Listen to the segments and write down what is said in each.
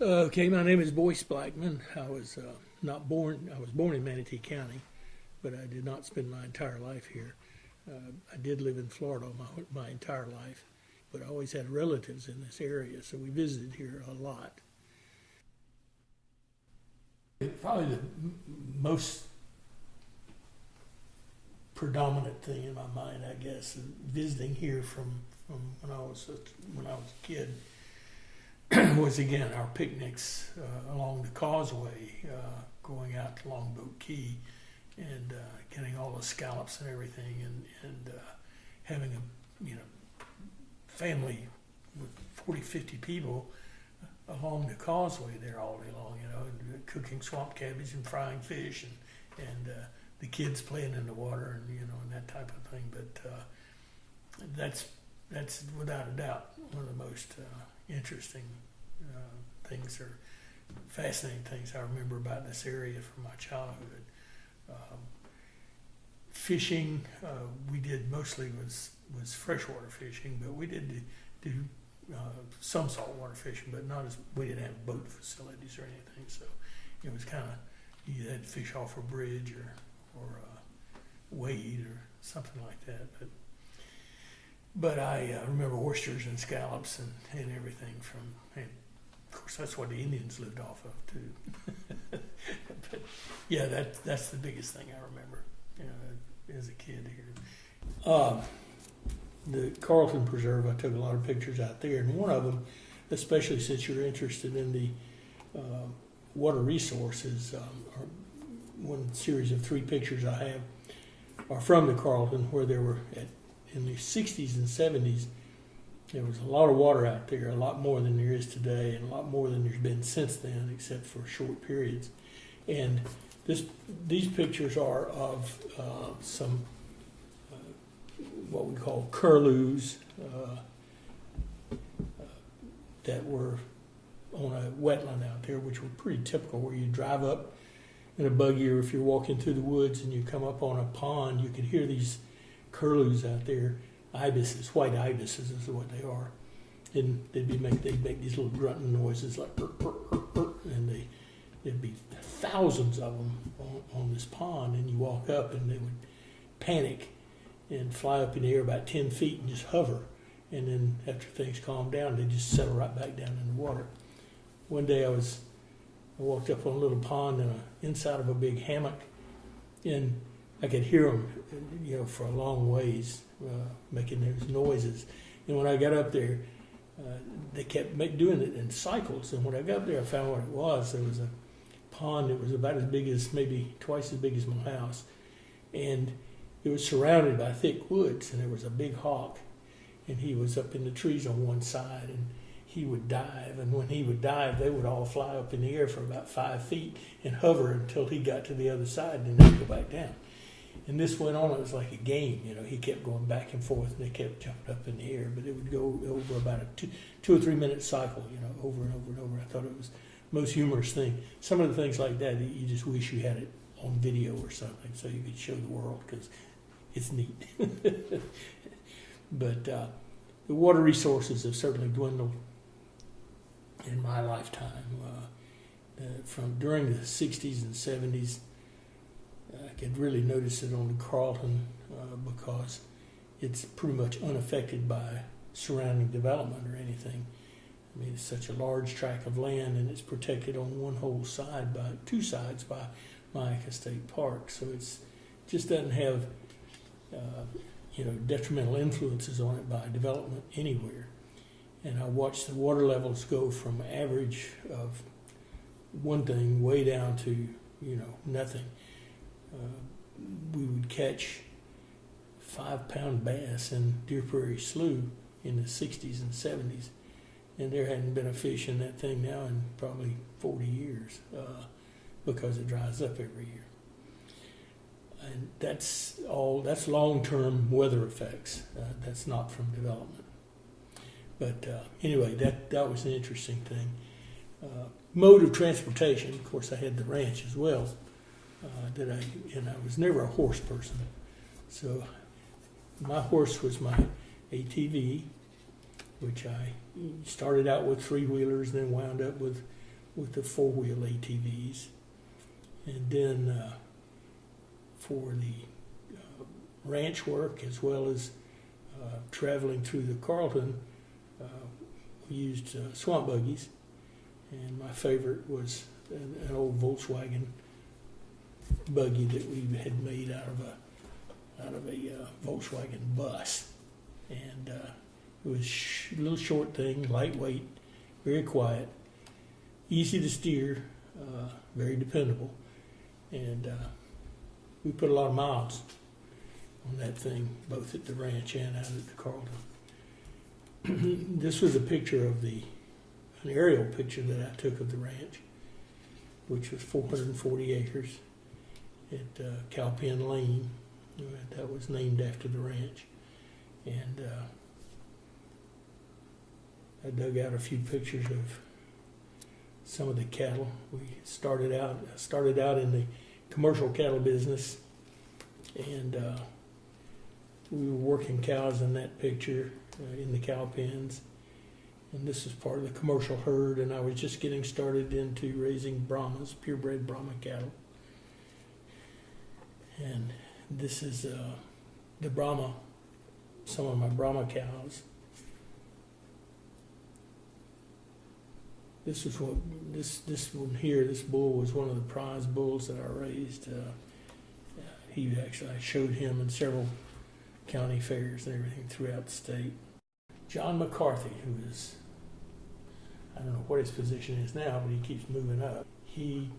Okay, my name is Boyce Blackmon. I was I was born in Manatee County, but I did not spend my entire life here. I did live in Florida my entire life, but I always had relatives in this area, so we visited here a lot. Probably the most predominant thing in my mind, I guess, is visiting here from when I was a kid, was again our picnics along the causeway, going out to Longboat Key, and getting all the scallops and everything, and having a family with 40, 50 people along the causeway there all day long, and cooking swamp cabbage and frying fish, and the kids playing in the water, and and that type of thing. But that's without a doubt one of the most interesting things, or fascinating things I remember about this area from my childhood. Fishing, we did mostly was freshwater fishing, but we did do some saltwater fishing, but not as we didn't have boat facilities or anything. So it was kind of, you had to fish off a bridge or wade or something like that. But I remember oysters and scallops and everything and of course that's what the Indians lived off of too. But yeah, that's the biggest thing I remember as a kid here. The Carlton Preserve, I took a lot of pictures out there, and one of them, especially since you're interested in the water resources, one series of 3 pictures I have are from the Carlton, where there were in the 60s and 70s, there was a lot of water out there, a lot more than there is today, and a lot more than there's been since then, except for short periods. And these pictures are of some what we call curlews that were on a wetland out there, which were pretty typical, where you drive up in a buggy, or if you're walking through the woods and you come up on a pond, you could hear these curlews out there, ibises, white ibises is what they are, and they'd make these little grunting noises like and there'd be thousands of them on this pond, and you walk up and they would panic and fly up in the air about 10 feet and just hover, and then after things calm down, they just settle right back down in the water. One day I walked up on a little pond inside of a big hammock, and I could hear them, for a long ways, making those noises. And when I got up there, they kept doing it in cycles. And when I got up there, I found what it was. There was a pond that was about as big as, maybe twice as big as my house, and it was surrounded by thick woods. And there was a big hawk, and he was up in the trees on one side, and he would dive, and when he would dive, they would all fly up in the air for about 5 feet and hover until he got to the other side, and then they'd go back down. And this went on. It was like a game, He kept going back and forth, and they kept jumping up in the air, but it would go over about a 2 or 3 minute cycle, over and over and over. I thought it was the most humorous thing. Some of the things like that you just wish you had it on video or something, so you could show the world, because it's neat. But the water resources have certainly dwindled in my lifetime. From during the 60s and 70s, I could really notice it on the Carlton because it's pretty much unaffected by surrounding development or anything. I mean, it's such a large tract of land, and it's protected on two sides by Myakka State Park. So it just doesn't have detrimental influences on it by development anywhere. And I watched the water levels go from average of one thing way down to nothing. We would catch 5-pound bass in Deer Prairie Slough in the 60s and 70s, and there hadn't been a fish in that thing now in probably 40 years because it dries up every year. And that's long-term weather effects. That's not from development. But anyway, that was an interesting thing. Mode of transportation, of course, I had the ranch as well. And I was never a horse person. So my horse was my ATV, which I started out with 3-wheelers, then wound up with with the four-wheel ATVs. And then for the ranch work, as well as traveling through the Carlton, we used swamp buggies. And my favorite was an old Volkswagen buggy that we had made out of a Volkswagen bus. And it was a little short thing, lightweight, very quiet, easy to steer, very dependable. And we put a lot of miles on that thing, both at the ranch and out at the Carlton. This was a picture of an aerial picture that I took of the ranch, which was 440 acres at Cowpen Lane. That was named after the ranch. And I dug out a few pictures of some of the cattle. We started out in the commercial cattle business, and we were working cows in that picture in the cow pens. And this is part of the commercial herd, and I was just getting started into raising Brahmas, purebred Brahma cattle. And this is the Brahma, some of my Brahma cows. This is what this one here. This bull was one of the prize bulls that I raised. I showed him in several county fairs and everything throughout the state. John McCarthy, who is, I don't know what his position is now, but he keeps moving up. He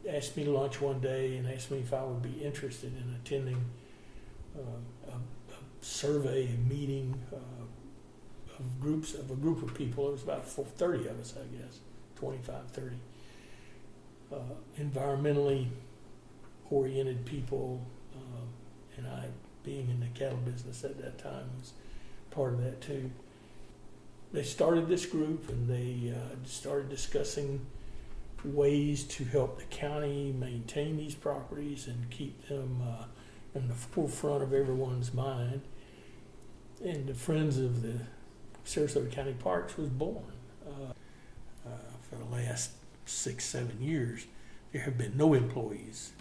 asked me to lunch one day and asked me if I would be interested in attending a survey, a meeting of a group of people. It was about 30 of us, I guess, 25, 30. Environmentally oriented people, and I, being in the cattle business at that time, was part of that too. They started this group, and they started discussing ways to help the county maintain these properties and keep them in the forefront of everyone's mind. And the Friends of the Sarasota County Parks was born. For the last 6-7 years, there have been no employees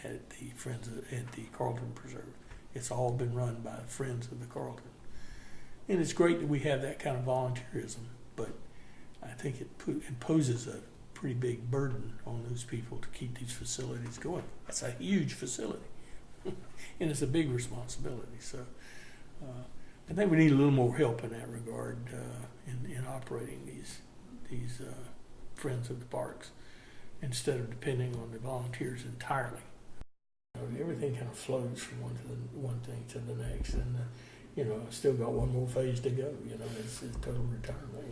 at the Carlton Preserve. It's all been run by Friends of the Carlton. And it's great that we have that kind of volunteerism, but I think it imposes a pretty big burden on those people to keep these facilities going. That's a huge facility, and it's a big responsibility. So I think we need a little more help in that regard in operating these Friends of the Parks, instead of depending on the volunteers entirely. Everything kind of flows from one thing to the next, and I've still got one more phase to go. It's total retirement.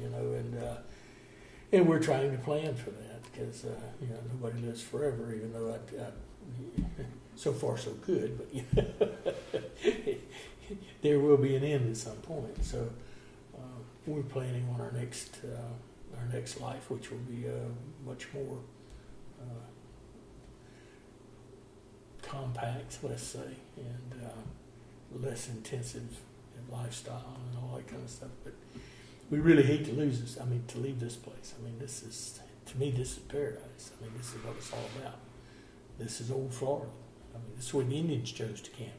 And we're trying to plan for that because nobody lives forever. Even though so far so good, but there will be an end at some point. So we're planning on our next life, which will be much more compact, let's say, and less intensive lifestyle and all that kind of stuff. But we really hate to lose this. To leave this place. This is paradise. This is what it's all about. This is old Florida. This is where the Indians chose to camp.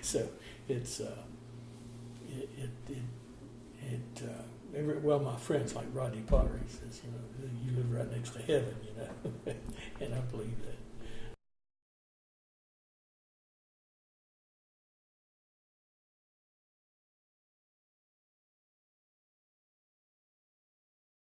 So it's my friends like Rodney Potter, he says, you live right next to heaven, and I believe that.